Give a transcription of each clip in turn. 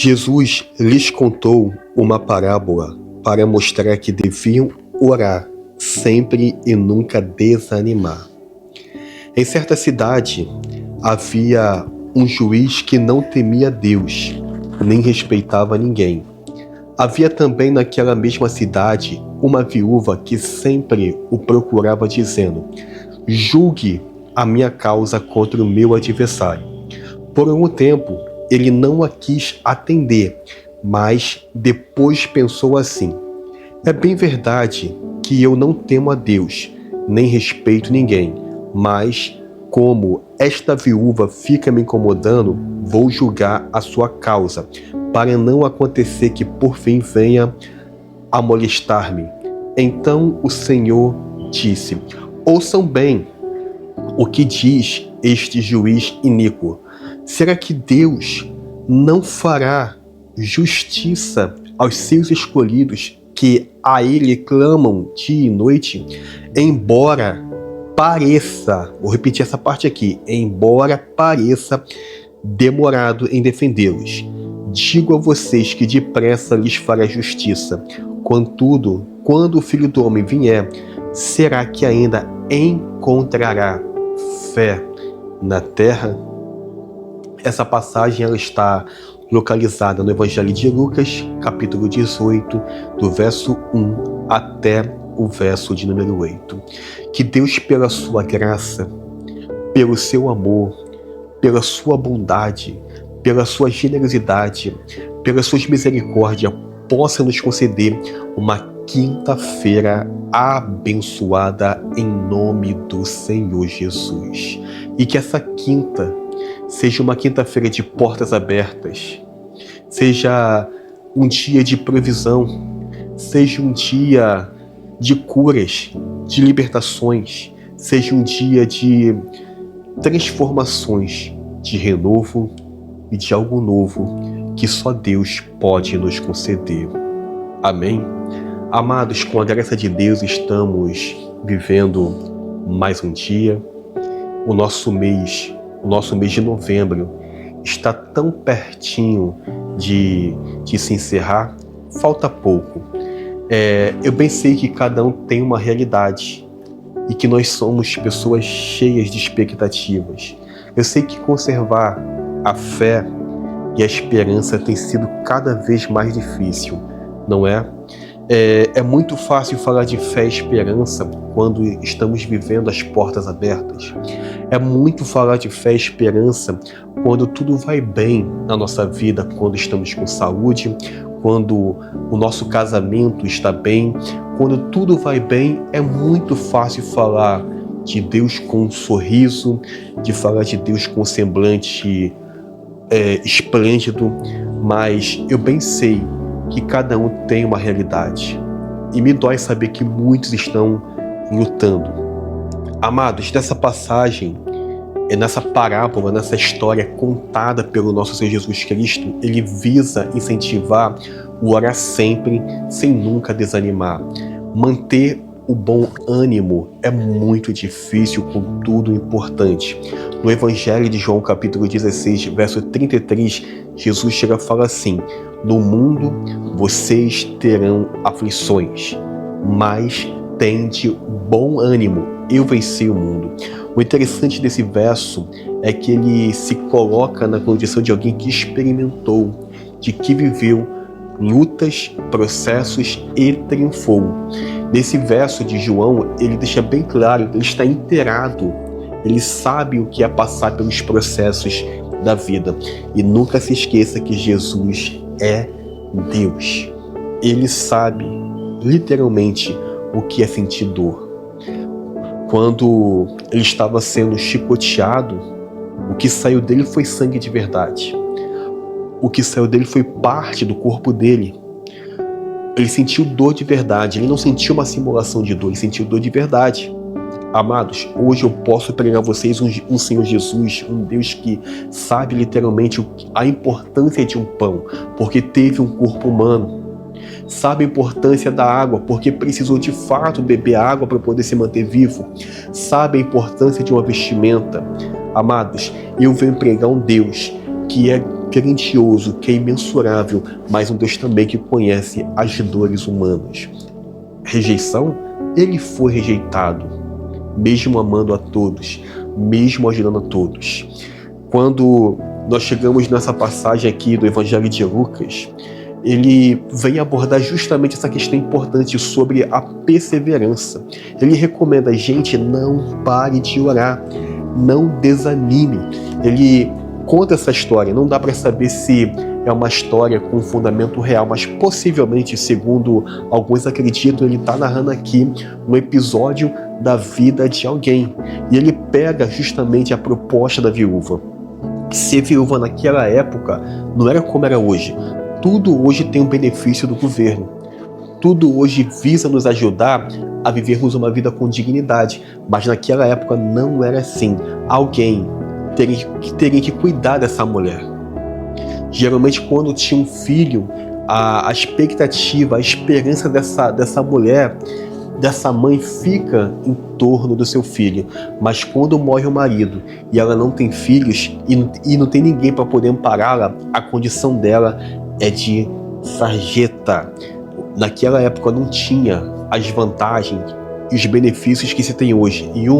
Jesus lhes contou uma parábola para mostrar que deviam orar sempre e nunca desanimar. Em certa cidade havia um juiz que não temia Deus, nem respeitava ninguém. Havia também naquela mesma cidade uma viúva que sempre o procurava dizendo: julgue a minha causa contra o meu adversário. Por algum tempo ele não a quis atender, mas depois pensou assim: é bem verdade que eu não temo a Deus, nem respeito ninguém, mas como esta viúva fica me incomodando, vou julgar a sua causa, para não acontecer que por fim venha a molestar-me. Então o Senhor disse: ouçam bem o que diz este juiz iníquo. Será que Deus não fará justiça aos seus escolhidos que a Ele clamam dia e noite? Embora pareça, vou repetir essa parte aqui, embora pareça demorado em defendê-los. Digo a vocês que depressa lhes fará justiça. Contudo, quando o Filho do Homem vier, será que ainda encontrará fé na terra? Essa passagem ela está localizada no Evangelho de Lucas, capítulo 18, do verso 1 até o verso de número 8. Que Deus, pela sua graça, pelo seu amor, pela sua bondade, pela sua generosidade, pelas suas misericórdias, possa nos conceder uma quinta-feira abençoada em nome do Senhor Jesus. E que essa quinta seja uma quinta-feira de portas abertas, seja um dia de provisão, seja um dia de curas, de libertações, seja um dia de transformações, de renovo e de algo novo que só Deus pode nos conceder. Amém? Amados, com a graça de Deus estamos vivendo mais um dia. O nosso mês de novembro está tão pertinho de se encerrar, falta pouco. Eu bem sei que cada um tem uma realidade e que nós somos pessoas cheias de expectativas. Eu sei que conservar a fé e a esperança tem sido cada vez mais difícil, não é? É muito fácil falar de fé e esperança quando estamos vivendo as portas abertas. É muito falar de fé e esperança quando tudo vai bem na nossa vida, quando estamos com saúde, quando o nosso casamento está bem, quando tudo vai bem. É muito fácil falar de Deus com um sorriso, de falar de Deus com um semblante esplêndido, mas eu bem sei que cada um tem uma realidade. E me dói saber que muitos estão lutando. Amados, nessa passagem, nessa parábola, nessa história contada pelo nosso Senhor Jesus Cristo, ele visa incentivar o orar sempre, sem nunca desanimar. Manter o bom ânimo é muito difícil, contudo importante. No Evangelho de João, capítulo 16, verso 33, Jesus chega a falar assim: no mundo vocês terão aflições, mas tende bom ânimo, eu venci o mundo. O interessante desse verso é que ele se coloca na condição de alguém que experimentou, de que viveu lutas, processos e triunfou. Nesse verso de João, ele deixa bem claro que ele está inteirado, ele sabe o que é passar pelos processos da vida. E nunca se esqueça que Jesus é Deus. Ele sabe literalmente o que é sentir dor. Quando ele estava sendo chicoteado, o que saiu dele foi sangue de verdade. O que saiu dele foi parte do corpo dele. Ele sentiu dor de verdade. Ele não sentiu uma simulação de dor, ele sentiu dor de verdade. Amados, hoje eu posso pregar a vocês um Senhor Jesus, um Deus que sabe literalmente a importância de um pão, porque teve um corpo humano. Sabe a importância da água, porque precisou de fato beber água para poder se manter vivo. Sabe a importância de uma vestimenta. Amados, eu venho pregar um Deus que é grandioso, que é imensurável, mas um Deus também que conhece as dores humanas. Rejeição? Ele foi rejeitado, mesmo amando a todos, mesmo ajudando a todos. Quando nós chegamos nessa passagem aqui do Evangelho de Lucas, ele vem abordar justamente essa questão importante sobre a perseverança. Ele recomenda a gente não pare de orar, não desanime. Ele conta essa história, não dá para saber se é uma história com fundamento real, mas possivelmente, segundo alguns acreditam, ele está narrando aqui um episódio da vida de alguém. E ele pega justamente a proposta da viúva. Ser viúva naquela época não era como era hoje. Tudo hoje tem um benefício do governo. Tudo hoje visa nos ajudar a vivermos uma vida com dignidade. Mas naquela época não era assim. Alguém teria que cuidar dessa mulher. Geralmente, quando tinha um filho, a expectativa, a esperança dessa mulher, dessa mãe, fica em torno do seu filho. Mas quando morre o marido e ela não tem filhos e não tem ninguém para poder ampará-la, a condição dela é de sarjeta. Naquela época não tinha as vantagens e os benefícios que se tem hoje. E é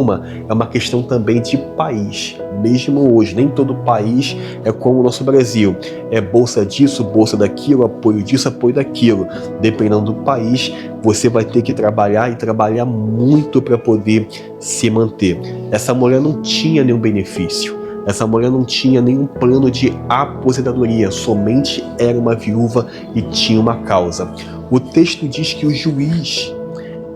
uma questão também de país. Mesmo hoje, nem todo país é como o nosso Brasil. É bolsa disso, bolsa daquilo, apoio disso, apoio daquilo. Dependendo do país, você vai ter que trabalhar e trabalhar muito para poder se manter. Essa mulher não tinha nenhum benefício. Essa mulher não tinha nenhum plano de aposentadoria, somente era uma viúva e tinha uma causa. O texto diz que o juiz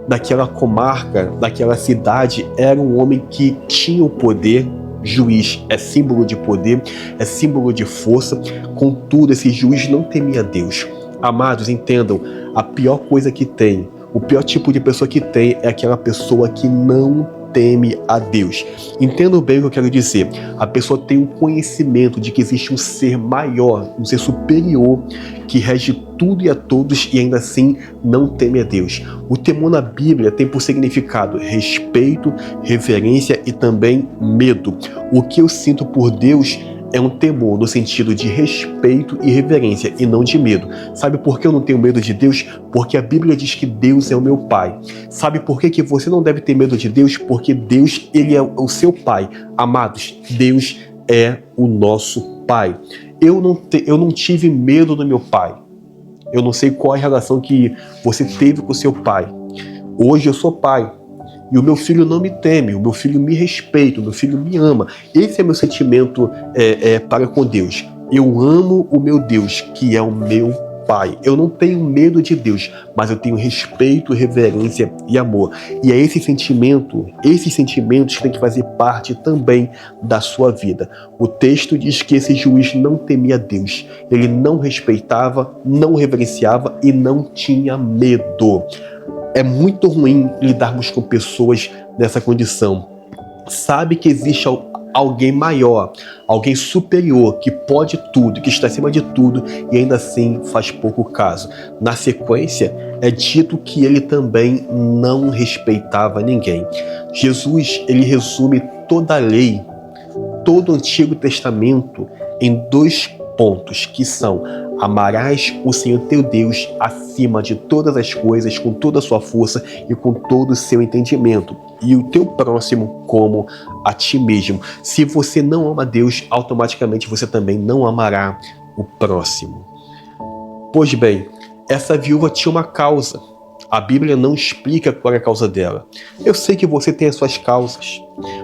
daquela comarca, daquela cidade, era um homem que tinha o poder. Juiz é símbolo de poder, é símbolo de força, contudo esse juiz não temia Deus. Amados, entendam, a pior coisa que tem, o pior tipo de pessoa que tem é aquela pessoa que não teme a Deus. Entendam bem o que eu quero dizer. A pessoa tem um conhecimento de que existe um ser maior, um ser superior, que rege tudo e a todos e ainda assim não teme a Deus. O temor na Bíblia tem por significado respeito, reverência e também medo. O que eu sinto por Deus é um temor no sentido de respeito e reverência e não de medo. Sabe por que eu não tenho medo de Deus? Porque a Bíblia diz que Deus é o meu Pai. Sabe por que você não deve ter medo de Deus? Porque Deus, Ele é o seu Pai. Amados, Deus é o nosso Pai. Eu não tive medo do meu pai. Eu não sei qual é a relação que você teve com o seu pai. Hoje eu sou pai. E o meu filho não me teme, o meu filho me respeita, o meu filho me ama. Esse é meu sentimento para com Deus. Eu amo o meu Deus, que é o meu Pai. Eu não tenho medo de Deus, mas eu tenho respeito, reverência e amor. E é esses sentimentos que têm que fazer parte também da sua vida. O texto diz que esse juiz não temia Deus. Ele não respeitava, não reverenciava e não tinha medo. É muito ruim lidarmos com pessoas nessa condição. Sabe que existe alguém maior, alguém superior, que pode tudo, que está acima de tudo e ainda assim faz pouco caso. Na sequência, é dito que ele também não respeitava ninguém. Jesus, ele resume toda a lei, todo o Antigo Testamento em 2 pontos, que são: amarás o Senhor teu Deus acima de todas as coisas, com toda a sua força e com todo o seu entendimento, e o teu próximo como a ti mesmo. Se você não ama Deus, automaticamente você também não amará o próximo. Pois bem, essa viúva tinha uma causa. A Bíblia não explica qual é a causa dela. Eu sei que você tem as suas causas.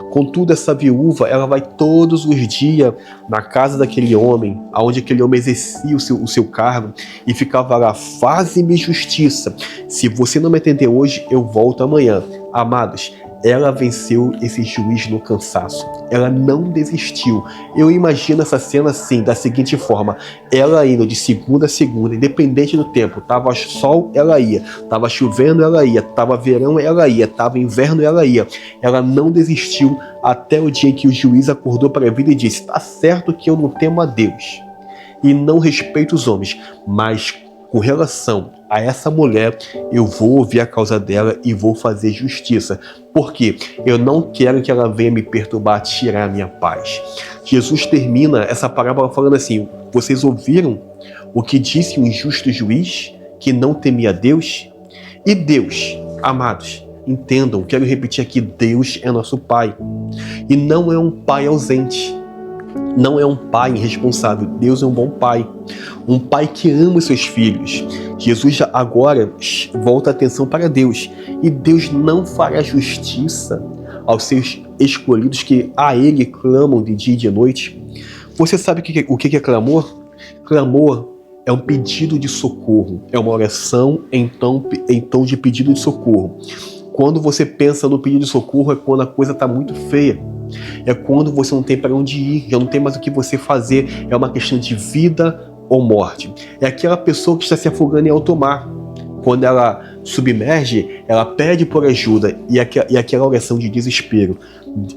Contudo, essa viúva, ela vai todos os dias na casa daquele homem, onde aquele homem exercia o seu cargo, e ficava lá: faze-me justiça. Se você não me atender hoje, eu volto amanhã. Amados, ela venceu esse juiz no cansaço. Ela não desistiu. Eu imagino essa cena assim, da seguinte forma: ela indo de segunda a segunda, independente do tempo. Tava sol, ela ia. Tava chovendo, ela ia. Tava verão, ela ia. Tava inverno, ela ia. Ela não desistiu até o dia em que o juiz acordou para a vida e disse: tá certo que eu não temo a Deus e não respeito os homens, mas com relação a essa mulher, eu vou ouvir a causa dela e vou fazer justiça. Porque eu não quero que ela venha me perturbar, tirar a minha paz. Jesus termina essa parábola falando assim: vocês ouviram o que disse um injusto juiz que não temia Deus? E Deus, amados, entendam, quero repetir aqui, Deus é nosso Pai. E não é um Pai ausente. Não é um pai irresponsável. Deus é um bom pai. Um pai que ama os seus filhos. Jesus agora volta a atenção para Deus. E Deus não fará justiça aos seus escolhidos que a Ele clamam de dia e de noite. Você sabe o que é clamor? Clamor é um pedido de socorro. É uma oração em tom de pedido de socorro. Quando você pensa no pedido de socorro é quando a coisa está muito feia. É quando você não tem para onde ir, já não tem mais o que você fazer. É uma questão de vida ou morte. É aquela pessoa que está se afogando em alto mar. Quando ela submerge, ela pede por ajuda e aquela oração de desespero.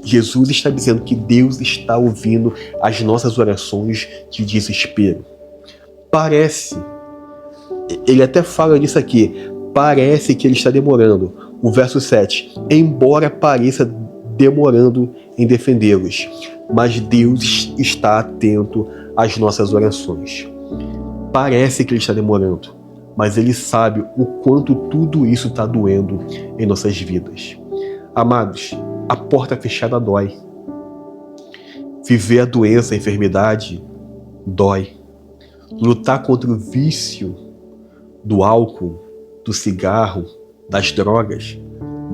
Jesus está dizendo que Deus está ouvindo as nossas orações de desespero. Parece, ele até fala disso aqui, parece que ele está demorando. O verso 7, embora pareça demorando em defendê-los, mas Deus está atento às nossas orações. Parece que ele está demorando, mas ele sabe o quanto tudo isso está doendo em nossas vidas. Amados, a porta fechada dói. Viver a doença, a enfermidade, dói. Lutar contra o vício do álcool, do cigarro, das drogas,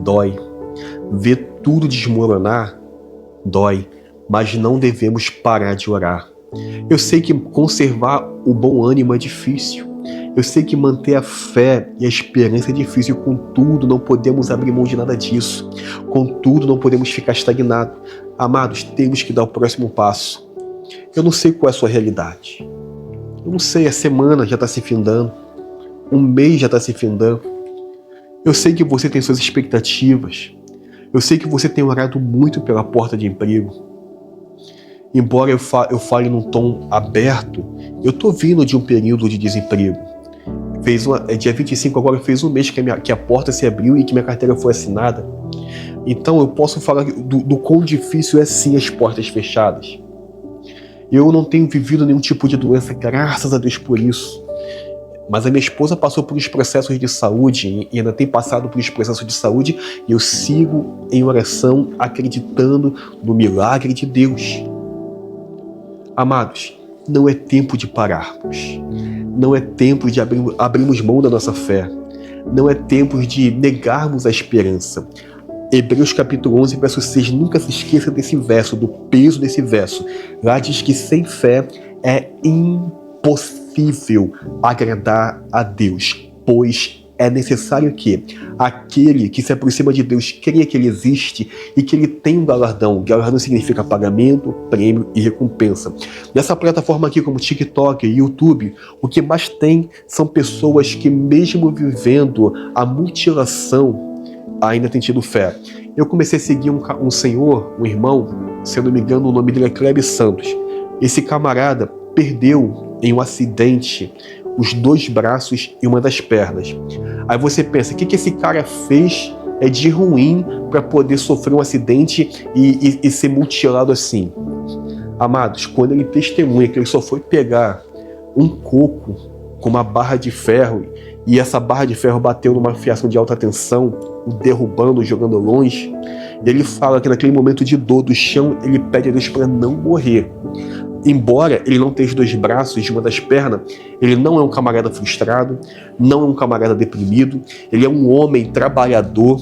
dói. Ver tudo desmoronar, dói, mas não devemos parar de orar. Eu sei que conservar o bom ânimo é difícil. Eu sei que manter a fé e a esperança é difícil. Contudo, não podemos abrir mão de nada disso. Contudo, não podemos ficar estagnados. Amados, temos que dar o próximo passo. Eu não sei qual é a sua realidade. Eu não sei, a semana já está se findando. Um mês já está se findando. Eu sei que você tem suas expectativas. Eu sei que você tem orado muito pela porta de emprego. Embora eu fale num tom aberto, eu estou vindo de um período de desemprego. Dia 25 agora fez um mês que a porta se abriu e que minha carteira foi assinada. Então eu posso falar do quão difícil é sim as portas fechadas. Eu não tenho vivido nenhum tipo de doença, graças a Deus por isso. Mas a minha esposa passou por uns processos de saúde e ainda tem passado por uns processos de saúde e eu sigo em oração acreditando no milagre de Deus. Amados, não é tempo de pararmos. Não é tempo de abrirmos mão da nossa fé. Não é tempo de negarmos a esperança. Hebreus capítulo 11, verso 6, nunca se esqueça desse verso, do peso desse verso. Lá diz que sem fé é impossível agradar a Deus, pois é necessário que aquele que se aproxima de Deus creia que Ele existe e que Ele tem um galardão. Galardão significa pagamento, prêmio e recompensa. Nessa plataforma aqui como TikTok e YouTube, o que mais tem são pessoas que mesmo vivendo a mutilação ainda têm tido fé. Eu comecei a seguir um senhor, um irmão, se eu não me engano o nome dele é Kleber Santos. Esse camarada perdeu em um acidente os 2 braços e uma das pernas. Aí você pensa, o que esse cara fez de ruim para poder sofrer um acidente e ser mutilado assim? Amados, quando ele testemunha que ele só foi pegar um coco com uma barra de ferro e essa barra de ferro bateu numa fiação de alta tensão, o derrubando, jogando longe, ele fala que naquele momento de dor do chão, ele pede a Deus para não morrer. Embora ele não tenha os 2 braços e uma das pernas, ele não é um camarada frustrado, não é um camarada deprimido, ele é um homem trabalhador,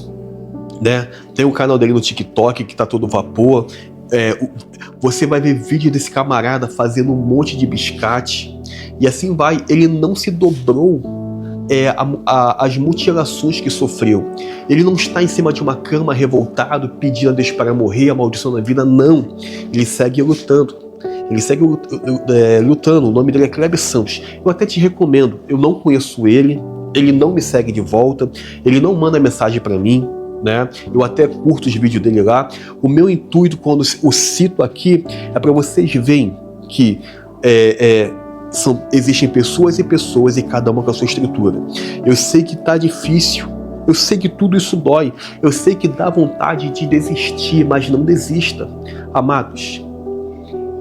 né? Tem um canal dele no TikTok que tá todo vapor. Você vai ver vídeo desse camarada fazendo um monte de biscate e assim vai. Ele não se dobrou as mutilações que sofreu. Ele não está em cima de uma cama revoltado pedindo a Deus para morrer, amaldiçoando a vida, não. Ele segue lutando. Ele segue lutando. O nome dele é Kleber Santos. Eu até te recomendo. Eu não conheço ele. Ele não me segue de volta. Ele não manda mensagem para mim, né? Eu até curto os vídeos dele lá. O meu intuito quando eu cito aqui é para vocês verem que existem pessoas e pessoas e cada uma com a sua estrutura. Eu sei que tá difícil. Eu sei que tudo isso dói. Eu sei que dá vontade de desistir, mas não desista. Amados,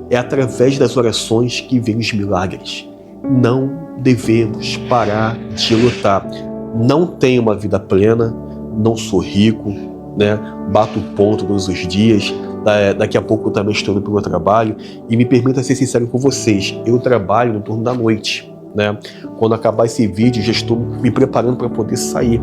É através das orações que vêm os milagres. Não devemos parar de lutar. Não tenho uma vida plena, não sou rico, né? Bato ponto todos os dias. Daqui a pouco eu também estou indo para o meu trabalho. E me permita ser sincero com vocês, eu trabalho no turno da noite, né? Quando acabar esse vídeo, já estou me preparando para poder sair.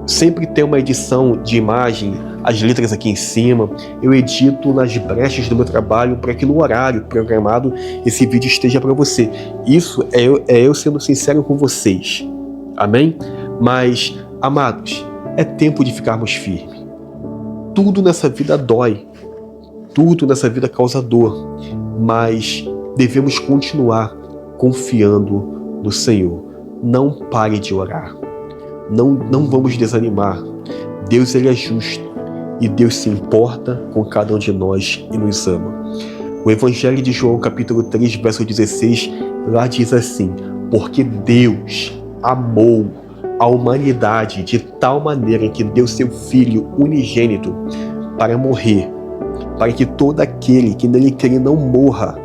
Sempre tem uma edição de imagem, as letras aqui em cima, eu edito nas brechas do meu trabalho para que no horário programado esse vídeo esteja para você. Isso é eu sendo sincero com vocês, amém? Mas, amados, é tempo de ficarmos firmes. Tudo nessa vida dói, tudo nessa vida causa dor, mas devemos continuar confiando no Senhor. Não pare de orar. Não vamos desanimar. Deus, ele é justo e Deus se importa com cada um de nós e nos ama. O Evangelho de João, capítulo 3, verso 16, lá diz assim: porque Deus amou a humanidade de tal maneira que deu seu Filho unigênito para morrer, para que todo aquele que nele crê não morra,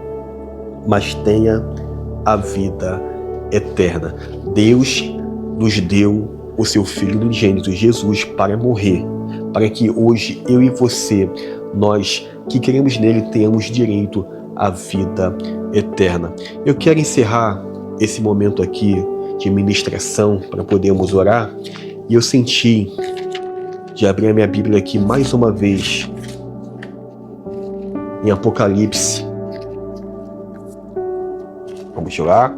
mas tenha a vida eterna. Deus nos deu o seu Filho unigênito, Jesus, para morrer, para que hoje eu e você, nós que cremos nele, tenhamos direito à vida eterna. Eu quero encerrar esse momento aqui de ministração para podermos orar, e eu senti de abrir a minha Bíblia aqui mais uma vez em Apocalipse. Vamos lá.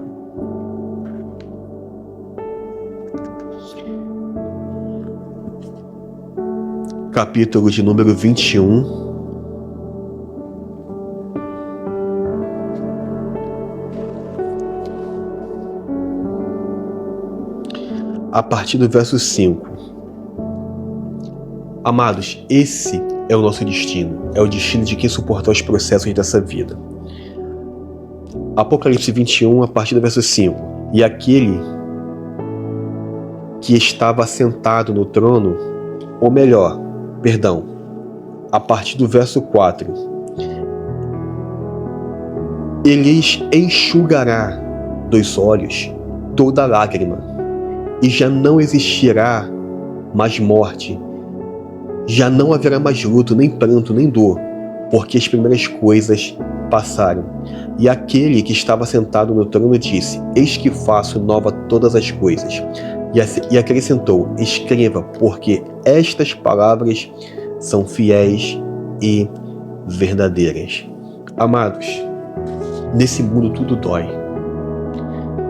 Capítulo de número 21. A partir do verso 5. Amados, esse é o nosso destino. É o destino de quem suportar os processos dessa vida. Apocalipse 21, a partir do verso 5. E aquele que estava sentado no trono, ou melhor, perdão, a partir do verso 4. Ele enxugará dos olhos toda lágrima, e já não existirá mais morte, já não haverá mais luto, nem pranto, nem dor, porque as primeiras coisas passaram. E aquele que estava sentado no trono disse: eis que faço nova todas as coisas. E acrescentou: escreva, porque estas palavras são fiéis e verdadeiras. Amados, nesse mundo tudo dói.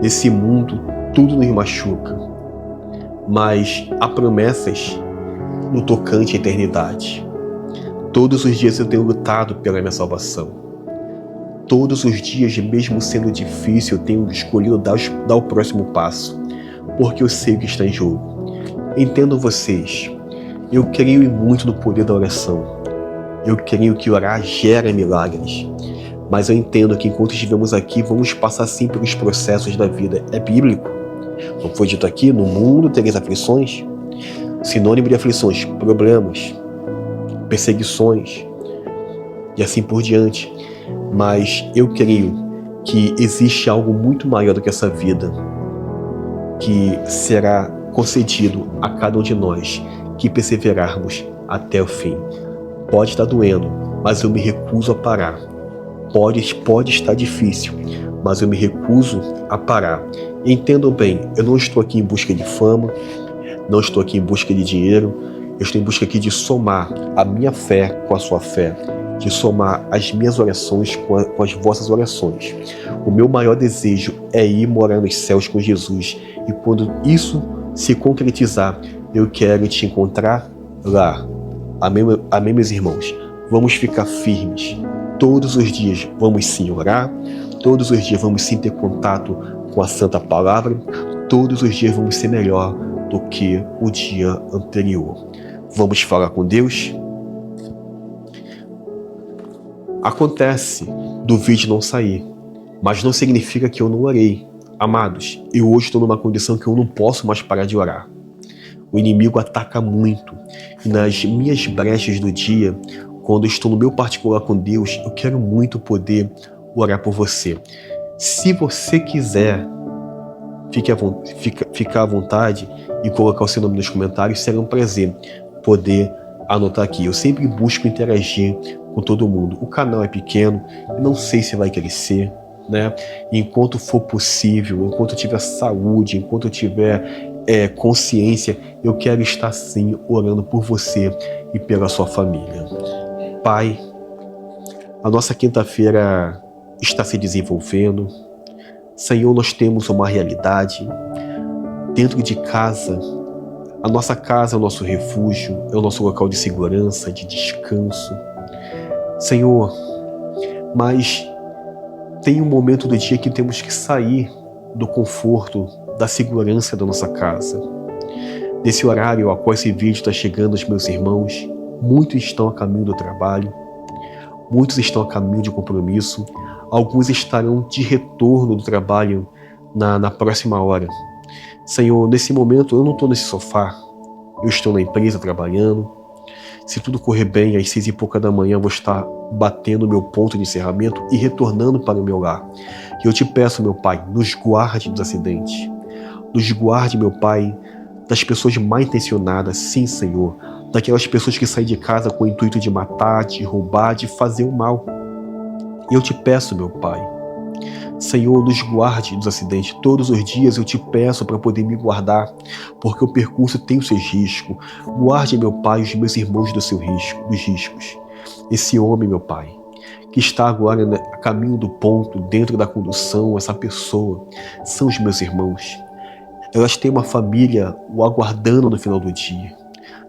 Nesse mundo tudo nos machuca. Mas há promessas no tocante à eternidade. Todos os dias eu tenho lutado pela minha salvação. Todos os dias, mesmo sendo difícil, eu tenho escolhido dar o próximo passo, porque eu sei o que está em jogo. Entendo vocês. Eu creio muito no poder da oração. Eu creio que orar gera milagres. Mas eu entendo que enquanto estivermos aqui, vamos passar sim pelos processos da vida. É bíblico. Não foi dito aqui: no mundo tereis aflições? Sinônimo de aflições: problemas, perseguições e assim por diante. Mas eu creio que existe algo muito maior do que essa vida, que será concedido a cada um de nós que perseverarmos até o fim. Pode estar doendo, mas eu me recuso a parar. Pode estar difícil, mas eu me recuso a parar. Entendam bem, eu não estou aqui em busca de fama, não estou aqui em busca de dinheiro, eu estou em busca aqui de somar a minha fé com a sua fé, de somar as minhas orações com as vossas orações. O meu maior desejo é ir morar nos céus com Jesus, e quando isso se concretizar, eu quero te encontrar lá. Amém, meus irmãos? Vamos ficar firmes. Todos os dias vamos sim orar, todos os dias vamos sim ter contato com a Santa Palavra, todos os dias vamos ser melhor do que o dia anterior. Vamos falar com Deus? Acontece do vídeo não sair, mas não significa que eu não orei. Amados, eu hoje estou numa condição que eu não posso mais parar de orar. O inimigo ataca muito, e nas minhas brechas do dia, quando estou no meu particular com Deus, eu quero muito poder orar por você. Se você quiser, ficar à vontade e colocar o seu nome nos comentários, será um prazer poder anotar aqui. Eu sempre busco interagir com todo mundo. O canal é pequeno, não sei se vai crescer, né? Enquanto for possível, enquanto eu tiver saúde, enquanto eu tiver consciência, eu quero estar sim orando por você e pela sua família. Pai, a nossa quinta-feira está se desenvolvendo. Senhor, nós temos uma realidade dentro de casa. A nossa casa é o nosso refúgio, é o nosso local de segurança, de descanso. Senhor, mas tem um momento do dia que temos que sair do conforto, da segurança da nossa casa. Nesse horário, após esse vídeo está chegando aos meus irmãos, muitos estão a caminho do trabalho, muitos estão a caminho de compromisso, alguns estarão de retorno do trabalho na próxima hora. Senhor, nesse momento eu não estou nesse sofá, eu estou na empresa trabalhando. Se tudo correr bem, às 6h pouca da manhã eu vou estar batendo o meu ponto de encerramento e retornando para o meu lar. E eu te peço, meu Pai, nos guarde dos acidentes. Nos guarde, meu Pai, das pessoas mal intencionadas, sim, Senhor. Daquelas pessoas que saem de casa com o intuito de matar, de roubar, de fazer o mal. E eu te peço, meu Pai, Senhor, nos guarde dos acidentes. Todos os dias eu te peço para poder me guardar, porque o percurso tem os seus riscos. Guarde, meu Pai, os meus irmãos dos riscos. Esse homem, meu Pai, que está agora a caminho do ponto, dentro da condução, essa pessoa, são os meus irmãos. Elas têm uma família o aguardando no final do dia.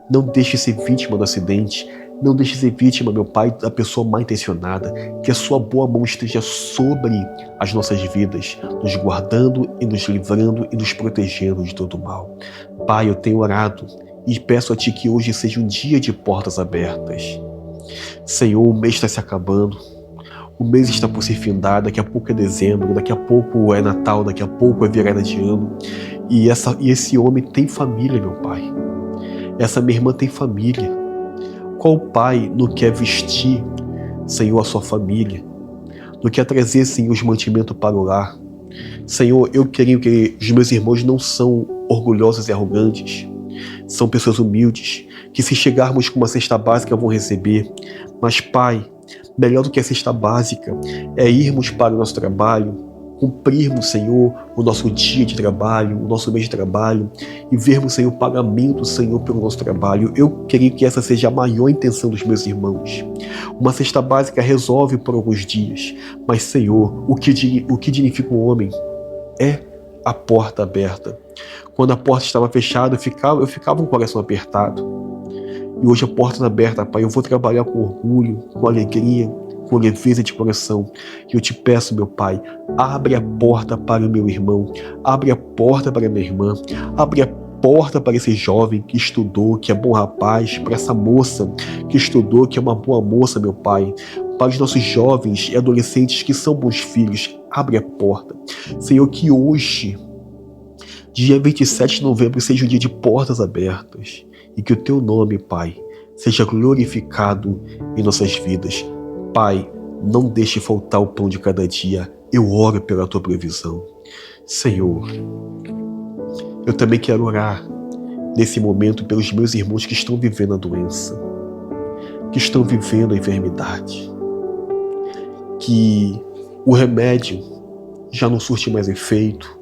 Não deixe ser vítima do acidente. Não deixe ser vítima, meu Pai, da pessoa mal intencionada. Que a sua boa mão esteja sobre as nossas vidas, nos guardando e nos livrando e nos protegendo de todo mal. Pai, eu tenho orado e peço a Ti que hoje seja um dia de portas abertas. Senhor, o mês está se acabando. O mês está por se findar, daqui a pouco é dezembro, daqui a pouco é Natal, daqui a pouco é virada de ano. E esse homem tem família, meu Pai. Essa minha irmã tem família. Qual pai não quer vestir, Senhor, a sua família? Não quer trazer, Senhor, os mantimentos para o lar? Senhor, eu creio que os meus irmãos não são orgulhosos e arrogantes. São pessoas humildes, que se chegarmos com uma cesta básica vão receber. Mas, Pai, melhor do que a cesta básica é irmos para o nosso trabalho, cumprirmos, Senhor, o nosso dia de trabalho, o nosso mês de trabalho e vermos, Senhor, o pagamento, Senhor, pelo nosso trabalho. Eu creio que essa seja a maior intenção dos meus irmãos. Uma cesta básica resolve por alguns dias, mas, Senhor, o que dignifica o homem é a porta aberta. Quando a porta estava fechada, eu ficava com o coração apertado. E hoje a porta está aberta, Pai. Eu vou trabalhar com orgulho, com alegria, com leveza de coração. E eu te peço, meu Pai, abre a porta para o meu irmão, abre a porta para a minha irmã, abre a porta para esse jovem que estudou, que é bom rapaz, para essa moça que estudou, que é uma boa moça, meu Pai, para os nossos jovens e adolescentes que são bons filhos, abre a porta. Senhor, que hoje, dia 27 de novembro, seja um dia de portas abertas e que o Teu nome, Pai, seja glorificado em nossas vidas. Pai, não deixe faltar o pão de cada dia. Eu oro pela Tua provisão. Senhor, eu também quero orar nesse momento pelos meus irmãos que estão vivendo a doença, que estão vivendo a enfermidade, que o remédio já não surte mais efeito,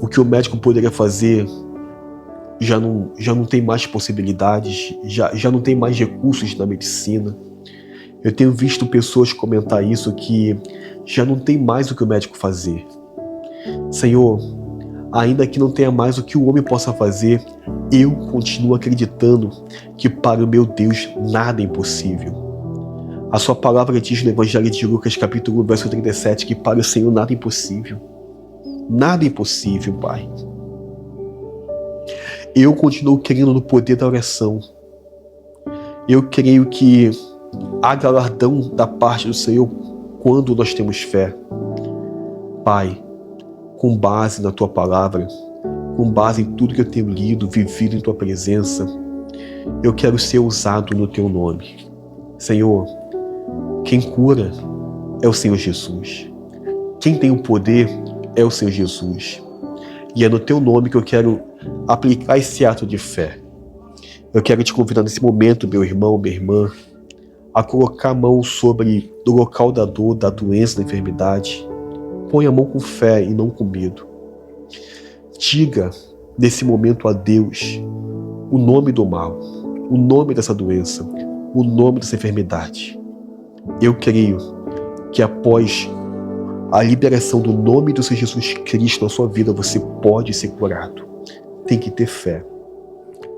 o que o médico poderia fazer já não tem mais possibilidades, já não tem mais recursos na medicina. Eu tenho visto pessoas comentar isso, que já não tem mais o que o médico fazer. Senhor, ainda que não tenha mais o que o homem possa fazer, eu continuo acreditando que para o meu Deus nada é impossível. A sua palavra diz no Evangelho de Lucas, capítulo 1, verso 37, que para o Senhor nada é impossível. Nada é impossível, Pai. Eu continuo crendo no poder da oração. Eu creio que há galardão da parte do Senhor quando nós temos fé. Pai, com base na Tua palavra, com base em tudo que eu tenho lido, vivido em Tua presença, eu quero ser usado no Teu nome. Senhor, quem cura é o Senhor Jesus. Quem tem o poder é o Senhor Jesus. E é no teu nome que eu quero aplicar esse ato de fé. Eu quero te convidar nesse momento, meu irmão, minha irmã, a colocar a mão sobre o local da dor, da doença, da enfermidade. Põe a mão com fé e não com medo. Diga nesse momento a Deus o nome do mal, o nome dessa doença, o nome dessa enfermidade. Eu creio que após a liberação do nome do Senhor Jesus Cristo na sua vida, você pode ser curado. Tem que ter fé.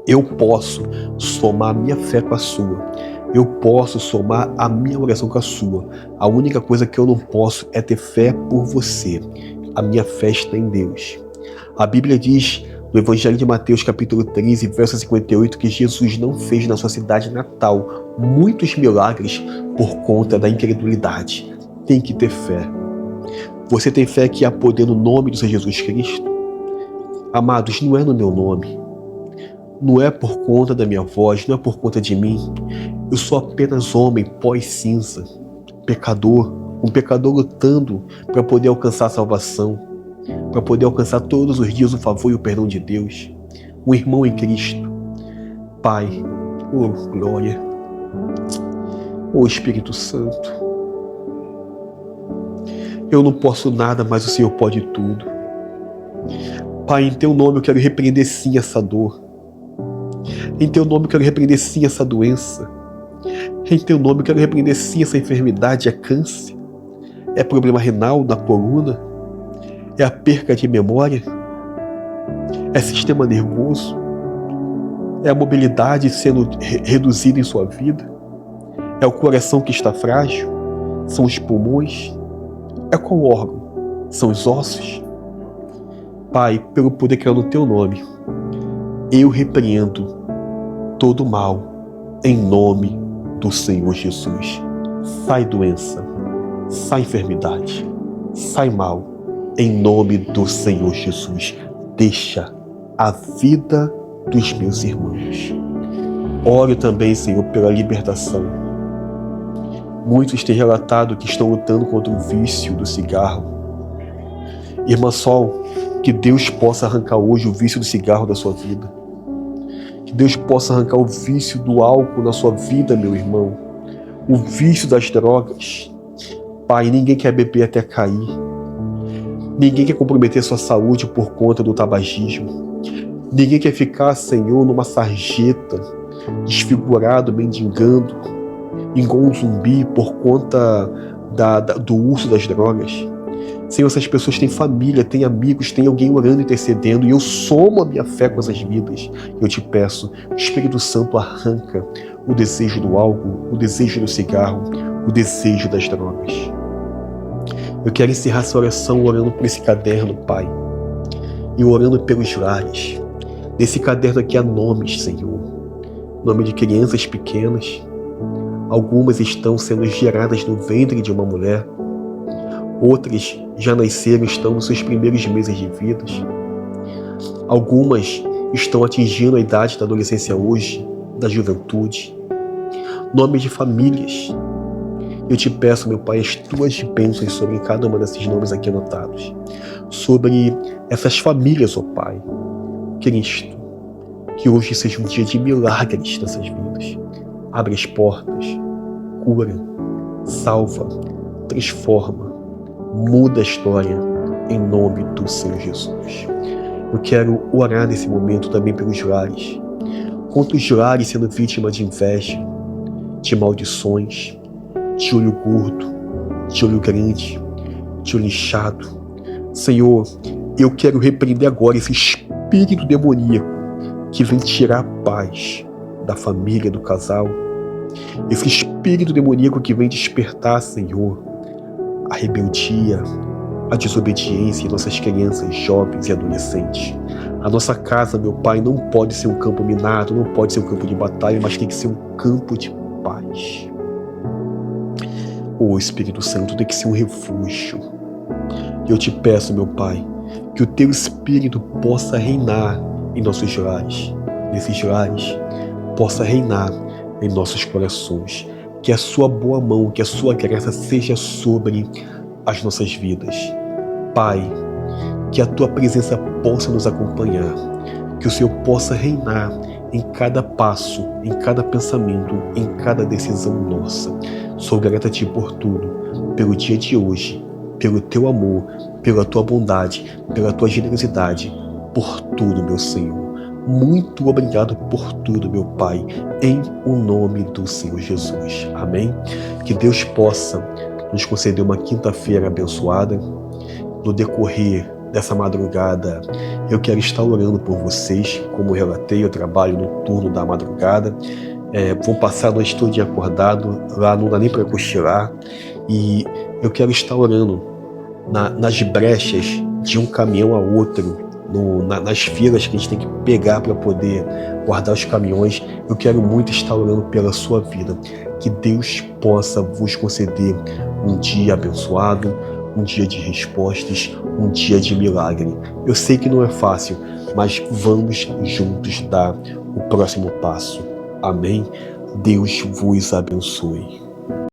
Eu posso somar a minha fé com a sua. Eu posso somar a minha oração com a sua. A única coisa que eu não posso é ter fé por você. A minha fé está em Deus. A Bíblia diz no Evangelho de Mateus, capítulo 13, verso 58, que Jesus não fez na sua cidade natal muitos milagres por conta da incredulidade. Tem que ter fé. Você tem fé que há poder no nome do Senhor Jesus Cristo? Amados, não é no meu nome. Não é por conta da minha voz, não é por conta de mim. Eu sou apenas homem, pó e cinza, pecador, um pecador lutando para poder alcançar a salvação, para poder alcançar todos os dias o favor e o perdão de Deus. Um irmão em Cristo. Pai, oh glória, oh Espírito Santo, eu não posso nada, mas o Senhor pode tudo. Pai, em teu nome eu quero repreender sim essa dor. Em teu nome eu quero repreender sim essa doença. Em teu nome eu quero repreender sim essa enfermidade. É câncer, é problema renal na coluna, é a perca de memória, é sistema nervoso, é a mobilidade sendo reduzida em sua vida, é o coração que está frágil, são os pulmões, é qual órgão? São os ossos? Pai, pelo poder que é no teu nome, eu repreendo todo mal em nome do Senhor Jesus. Sai doença, sai enfermidade, sai mal em nome do Senhor Jesus. Deixa a vida dos meus irmãos. Oro também, Senhor, pela libertação. Muitos têm relatado que estão lutando contra o vício do cigarro. Irmã Sol, que Deus possa arrancar hoje o vício do cigarro da sua vida. Que Deus possa arrancar o vício do álcool na sua vida, meu irmão. O vício das drogas. Pai, ninguém quer beber até cair. Ninguém quer comprometer sua saúde por conta do tabagismo. Ninguém quer ficar, Senhor, numa sarjeta, desfigurado, mendigando, igual um zumbi por conta do uso das drogas. Senhor, essas pessoas têm família, têm amigos, têm alguém orando e intercedendo, e eu somo a minha fé com essas vidas. Eu te peço, Espírito Santo, arranca o desejo do álcool, o desejo do cigarro, o desejo das drogas. Eu quero encerrar essa oração orando por esse caderno, Pai, e orando pelos lares. Nesse caderno aqui há nomes, Senhor, nome de crianças pequenas. Algumas estão sendo geradas no ventre de uma mulher. Outras já nasceram, estão nos seus primeiros meses de vida. Algumas estão atingindo a idade da adolescência hoje, da juventude. Nomes de famílias. Eu te peço, meu Pai, as tuas bênçãos sobre cada um desses nomes aqui anotados. Sobre essas famílias, ó Pai. Cristo, que hoje seja um dia de milagres nessas vidas. Abre as portas, cura, salva, transforma, muda a história, em nome do Senhor Jesus. Eu quero orar nesse momento também pelos lares, contra os lares sendo vítima de inveja, de maldições, de olho gordo, de olho grande, de olho inchado. Senhor, eu quero repreender agora esse espírito demoníaco que vem tirar a paz da família, do casal. Esse espírito demoníaco que vem despertar, Senhor, a rebeldia, a desobediência em nossas crianças, jovens e adolescentes. A nossa casa, meu Pai, não pode ser um campo minado, não pode ser um campo de batalha, mas tem que ser um campo de paz. O Espírito Santo tem que ser um refúgio. E eu te peço, meu Pai, que o teu Espírito possa reinar em nossos lares, nesses lares, possa reinar em nossos corações. que a sua boa mão, que a sua graça seja sobre as nossas vidas. Pai, que a tua presença possa nos acompanhar, que o Senhor possa reinar em cada passo, em cada pensamento, em cada decisão nossa. Sou grato a Ti por tudo, pelo dia de hoje, pelo Teu amor, pela Tua bondade, pela Tua generosidade, por tudo, meu Senhor. Muito obrigado por tudo, meu Pai, em o nome do Senhor Jesus. Amém? Que Deus possa nos conceder uma quinta-feira abençoada. No decorrer dessa madrugada, eu quero estar orando por vocês. Como relatei, eu trabalho no turno da madrugada. Vou passar a noite toda acordado, lá não dá nem para cochilar. E eu quero estar orando nas brechas de um caminhão a outro, nas filas que a gente tem que pegar para poder guardar os caminhões. Eu quero muito estar orando pela sua vida. Que Deus possa vos conceder um dia abençoado, um dia de respostas, um dia de milagre. Eu sei que não é fácil, mas vamos juntos dar o próximo passo. Amém? Deus vos abençoe.